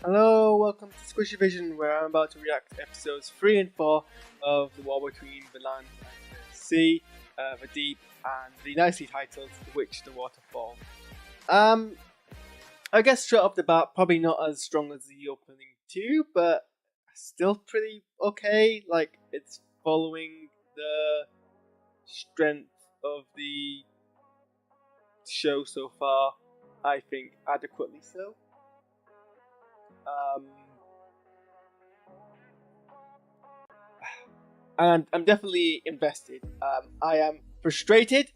Hello, welcome to SquishiVision, where I'm about to react to episodes 3 and 4 of The War Between the Land and the Sea, the Deep, and the nicely titled The Witch, the Waterfall. I guess straight off the bat, probably not as strong as the opening 2, but still pretty okay. Like, it's following the strength of the show so far, I think adequately so. And I'm definitely invested. I am frustrated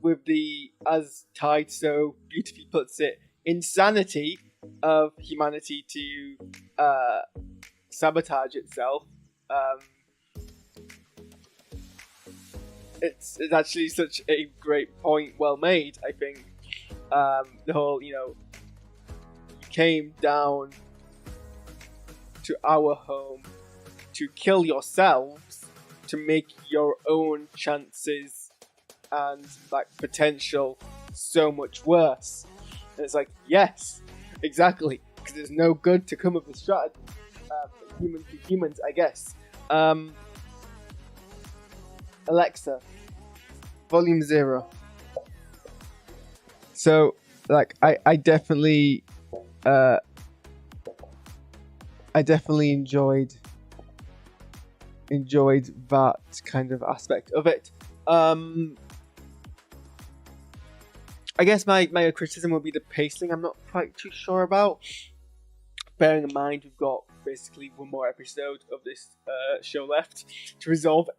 with the, as Tide so beautifully puts it, insanity of humanity to sabotage itself. It's actually such a great point, well made, I think. The whole, you came down to our home to kill yourselves, to make your own chances and potential so much worse. And it's like, yes, exactly, because there's no good to come of the strategy. Humans to humans, I guess. Alexa, volume 0. So, I definitely enjoyed that kind of aspect of it. I guess my criticism would be the pacing. I'm not quite too sure about. Bearing in mind we've got basically one more episode of this show left to resolve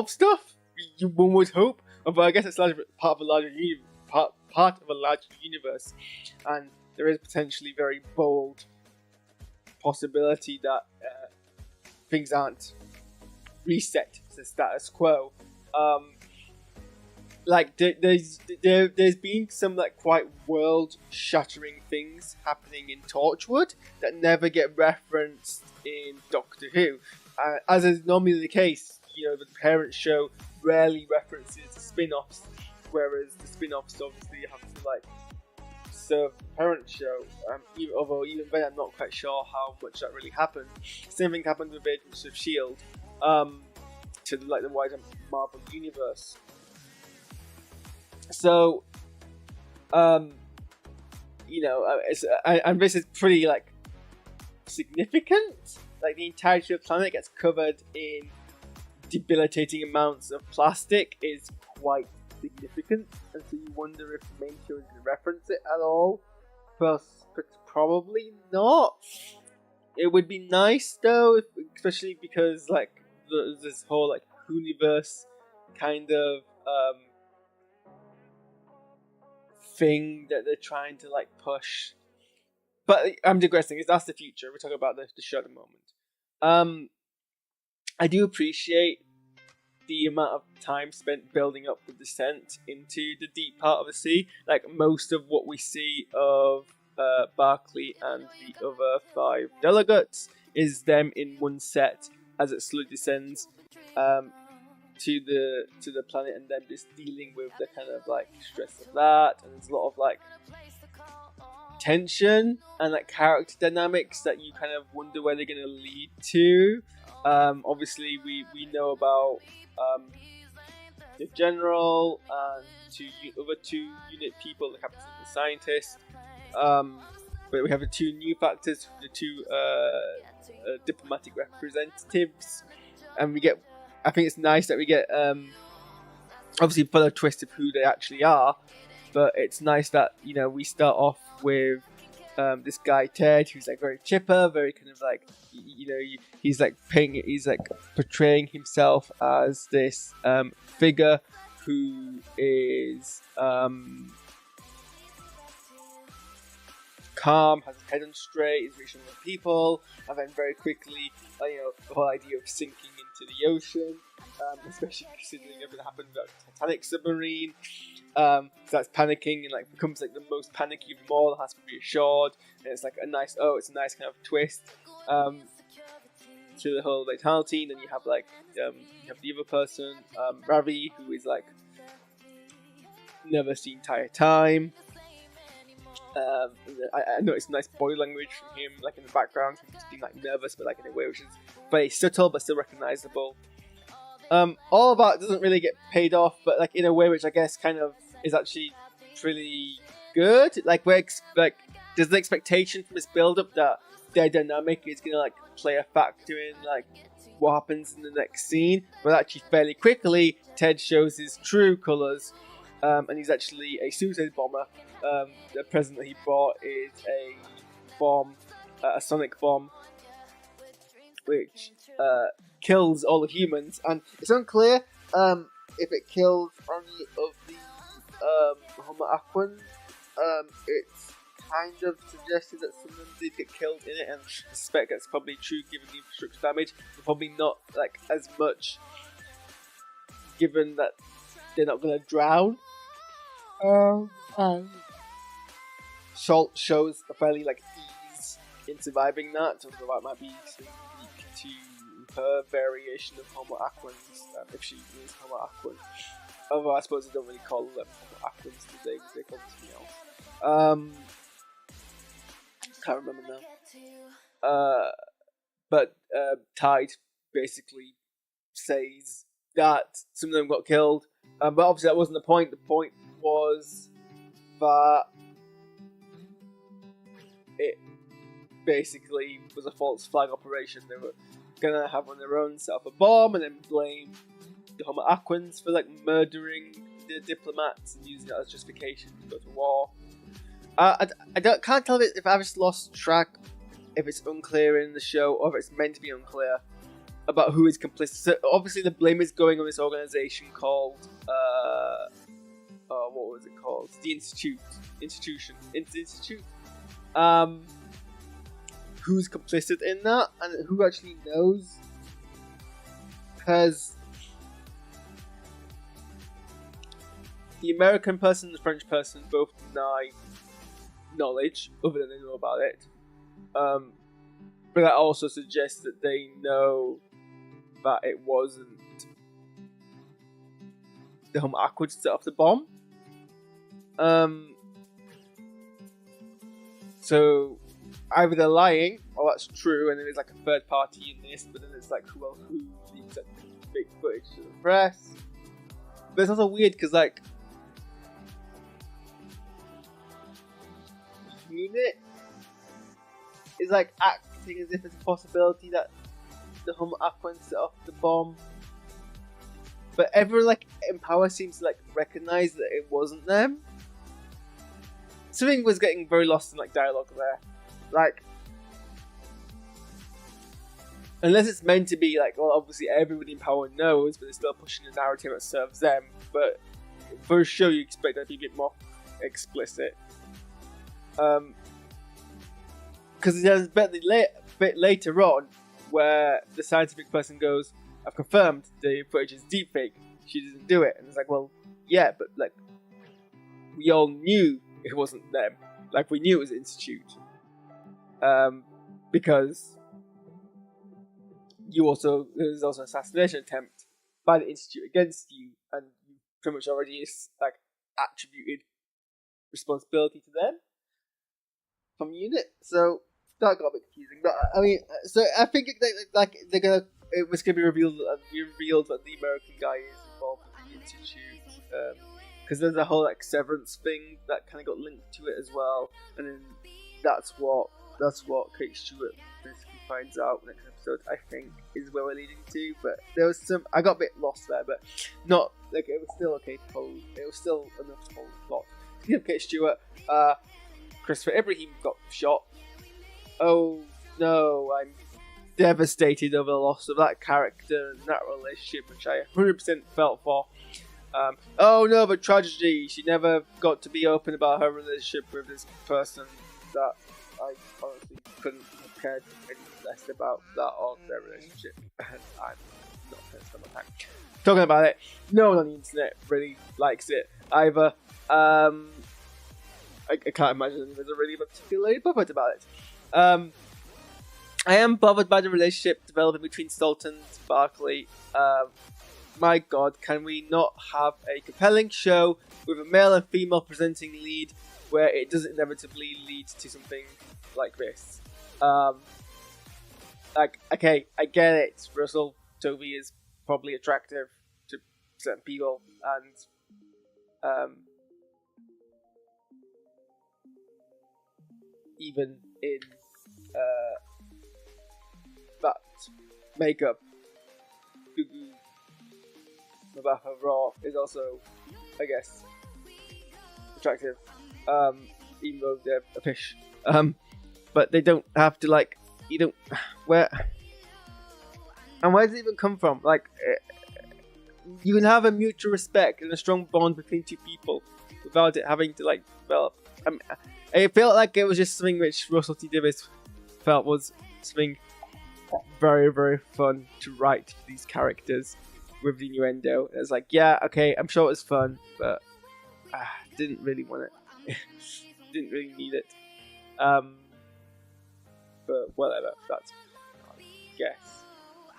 stuff. One would hope, but I guess it's part of a larger universe, and there is potentially very bold possibility that things aren't reset to the status quo. There's been some quite world-shattering things happening in Torchwood that never get referenced in Doctor Who, as is normally the case. The parent show rarely references the spin-offs, whereas the spin-offs obviously have to serve the parent show. Although even then, I'm not quite sure how much that really happened. Same thing happened with Agents of S.H.I.E.L.D. To the wider Marvel universe. So, and this is pretty significant. The entirety of the planet gets covered in debilitating amounts of plastic is quite significant, and so you wonder if the main show is going to reference it at all. But probably not. It would be nice though, especially because this whole universe kind of thing that they're trying to push. But I'm digressing. That's the future. We're talking about the show at the moment. I do appreciate the amount of time spent building up the descent into the deep part of the sea. Most of what we see of Barclay and the other 5 delegates is them in one set as it slowly descends to the planet, and them just dealing with the kind of stress of that. And there's a lot of tension and character dynamics that you kind of wonder where they're going to lead to. Obviously we know about the general and other 2 unit people, the captain and the scientist. But we have the 2 new factors, the 2 diplomatic representatives, and I think it's nice that we get obviously full of twist of who they actually are, but it's nice that we start off with this guy Ted, who's very chipper, very kind of he's portraying himself as this figure who is calm, has his head on straight, is reaching with people, and then very quickly the whole idea of sinking into the ocean, especially considering everything that happened with the Titanic submarine. So that's panicking and becomes the most panicky of them all, and has to be assured. And it's a nice kind of twist to the whole vitality. And then you have you have the other person, Ravi, who is never seen entire time. I noticed nice body language from him, like in the background, him just being like nervous, but like in a way which is very subtle but still recognizable. All of that doesn't really get paid off, but like in a way which I guess kind of is actually pretty good. Like there's an expectation from this build up that their dynamic is gonna like play a factor in like what happens in the next scene, but actually fairly quickly Ted shows his true colours, and he's actually a suicide bomber. The present that he bought is a bomb, a sonic bomb, which kills all the humans, and it's unclear if it kills any of the Homo Aquans. It's kind of suggested that some of them did get killed in it, and I suspect that's probably true given the infrastructure damage, but probably not like as much given that they're not going to drown. Schultz shows a fairly like ease in surviving that, so that might be unique to her variation of Homo Aquans, if she is Homo Aquan. Although I suppose they don't really call them Homo Aquans today, because they call them something else. Can't remember now. But Tide basically says that some of them got killed, but obviously that wasn't the point. The point was that it basically was a false flag operation. They were gonna have on their own set up a bomb and then blame the Homo Aquans for like murdering the diplomats and using it as justification to go to war. I can't tell if I've just lost track, if it's unclear in the show or if it's meant to be unclear about who is complicit. So obviously the blame is going on this organization called what was it called? The Institute. Who's complicit in that and who actually knows? Because the American person and the French person both deny knowledge other than they know about it, but that also suggests that they know that it wasn't the Homo Aquans to set off the bomb. So either they're lying or that's true and there is like a third party in this, but then it's like who leaks like fake footage to the press. But it's also weird because like unit is like acting as if it's a possibility that the Homo Aquans set off the bomb, but everyone like in power seems to like recognize that it wasn't them. Something was getting very lost in like dialogue there, like unless it's meant to be like, well, obviously everybody in power knows, but they're still pushing a narrative that serves them. But for a show, you expect that to be a bit more explicit. Because there's a bit later on where the scientific person goes, I've confirmed the footage is deepfake, she didn't do it. And it's like, well, yeah, but like we all knew it wasn't them. Like we knew it was the Institute. Because there was also an assassination attempt by the Institute against you, and you pretty much already like attributed responsibility to them from unit, so that got a bit confusing. But I mean, so I think it was gonna be revealed that the American guy is involved with the Institute, because there's a whole like severance thing that kind of got linked to it as well, and then that's what Kate Stewart basically finds out next episode. I think is where we're leading to, but there was I got a bit lost there, but not like it was still okay to follow. It was still enough to follow the plot. Speaking of Kate Stewart, Christopher Ibrahim got shot. Oh no, I'm devastated over the loss of that character and that relationship, which I 100% felt for. Oh no, but tragedy, she never got to be open about her relationship with this person that I honestly couldn't have cared any less about that or their relationship. And I'm not going to spend my time talking about it. No one on the internet really likes it either. I can't imagine anyone's really particularly bothered about it. I am bothered by the relationship developing between Sultan and Barkley. My god, can we not have a compelling show with a male and female presenting lead where it doesn't inevitably lead to something like this. Like, okay, I get it. Russell Tovey is probably attractive to certain people, and even in that makeup, Gugu Mbatha Raw is also, I guess, attractive, even though they're a fish. But they don't have to, like, you don't, where does it even come from? Like, you can have a mutual respect and a strong bond between two people without it having to, like, develop. I mean, it felt like it was just something which Russell T Davies felt was something very, very fun to write for these characters with the innuendo. It's like, yeah, okay, I'm sure it was fun, but didn't really want it. Didn't really need it. But whatever, that's I guess.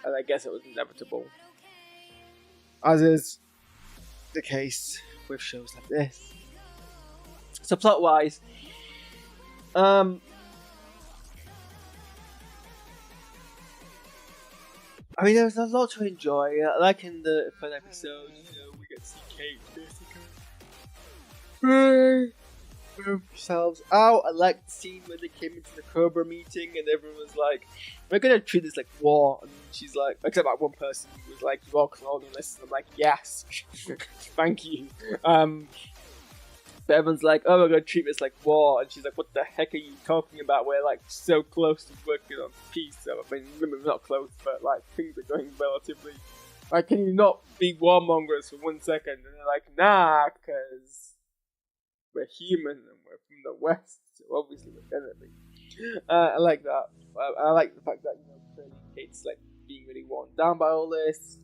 And I guess it was inevitable. As is the case with shows like this. So plot-wise, I mean, there was a lot to enjoy. Like in the fun episode, we get to see Kate basically themselves out. I liked the scene when they came into the Cobra meeting and everyone was like, we're gonna treat this like war, and she's like, except that one person who was like, you are colonialists, and I'm like, yes, thank you. But everyone's like, oh, we're gonna treat this like war, and she's like, what the heck are you talking about? We're like so close to working on peace. So I mean, we're not close, but like things are going relatively. Like, can you not be warmongers for 1 second? And they're like, nah, because we're human and we're from the West, so obviously we're gonna be. I like that. I like the fact that clearly Kate's like being really worn down by all this.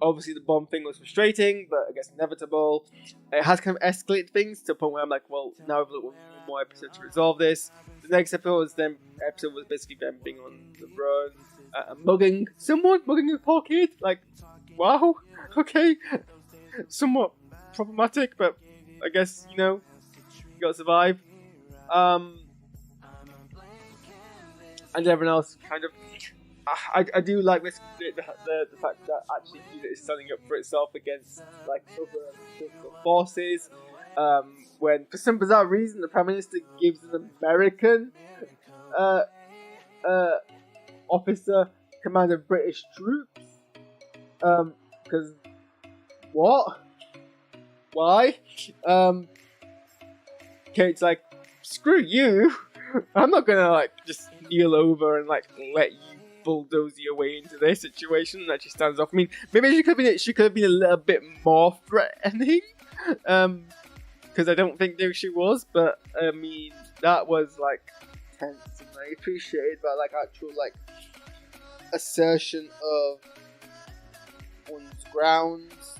Obviously the bomb thing was frustrating, but I guess inevitable. It has kind of escalated things to a point where I'm like, well, now I've looked one more episode to resolve this. The next episode was basically them being on the run, mugging someone, mugging a poor kid. Like, wow, okay, somewhat problematic, but I guess you gotta survive. And everyone else kind of. I do like this the fact that actually Unit is standing up for itself against like other political forces. When for some bizarre reason the Prime Minister gives an American officer command of British troops. Because what? Why? Kate's like, screw you. I'm not gonna like just kneel over and like let you bulldoze your way into this situation. That she stands off. I mean, maybe she could have been a little bit more threatening. Because I don't think she was, but I mean that was like tense and I appreciated that like actual like assertion of one's grounds.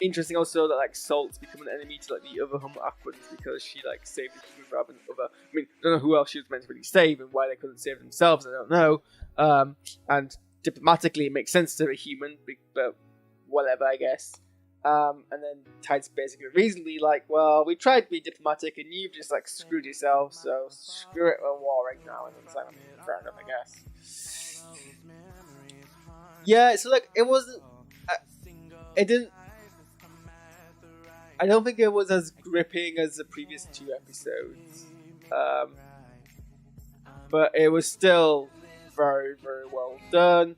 Interesting also that like Salt's become an enemy to like the other Homo Aquans because she like saved the human rather than other. I mean, I don't know who else she was meant to really save and why they couldn't save themselves. I don't know. And diplomatically, it makes sense to a human, but whatever, I guess. And then Tide's basically reasonably like, well, we tried to be diplomatic and you've just like screwed yourself, so screw it, we're warring now. And it's like, fair enough, I guess. Yeah, so like it wasn't. It didn't. I don't think it was as gripping as the previous 2 episodes, but it was still very, very well done,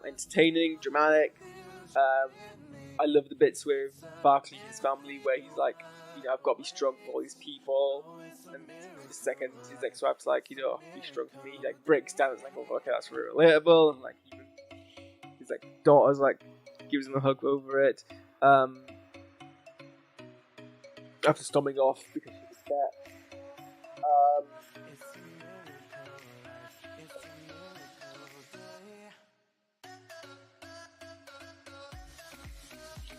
entertaining, dramatic. I love the bits with Barkley and his family where he's like, I've got to be strong for all these people, and the second his ex-wife's like, be strong for me, he like breaks down. It's like, oh, okay, that's really relatable, and like even his like daughter's like gives him a hug over it. After storming off because she was fat.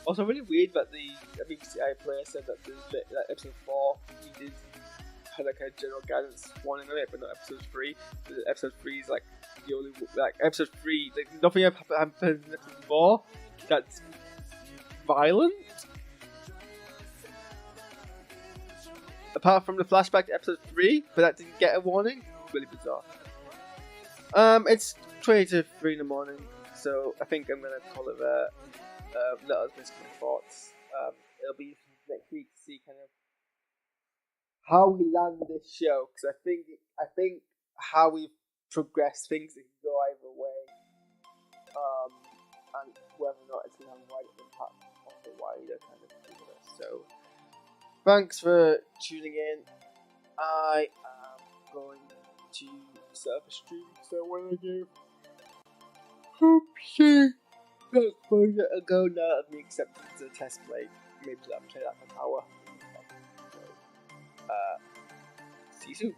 Also, really weird that the CI player said that that episode 4 needed had like a general guidance warning on it, but not episode 3. Episode 3 is like the only like episode 3. Like, nothing happened in episode 4 that's violent. Apart from the flashback to episode 3, but that didn't get a warning. Really bizarre. It's 20 to 3 in the morning, so I think I'm gonna call it there. Let us know some thoughts. It'll be next week to see kind of how we land this show, because I think how we progress things, it can go either way, and whether or not it's gonna have a wider impact on the wider kind of universe. So thanks for tuning in. I am going to set up a stream, so when I do, oopsie, that's going to go now of me accepting the test play. Maybe I'll play that for an hour. So, see you soon.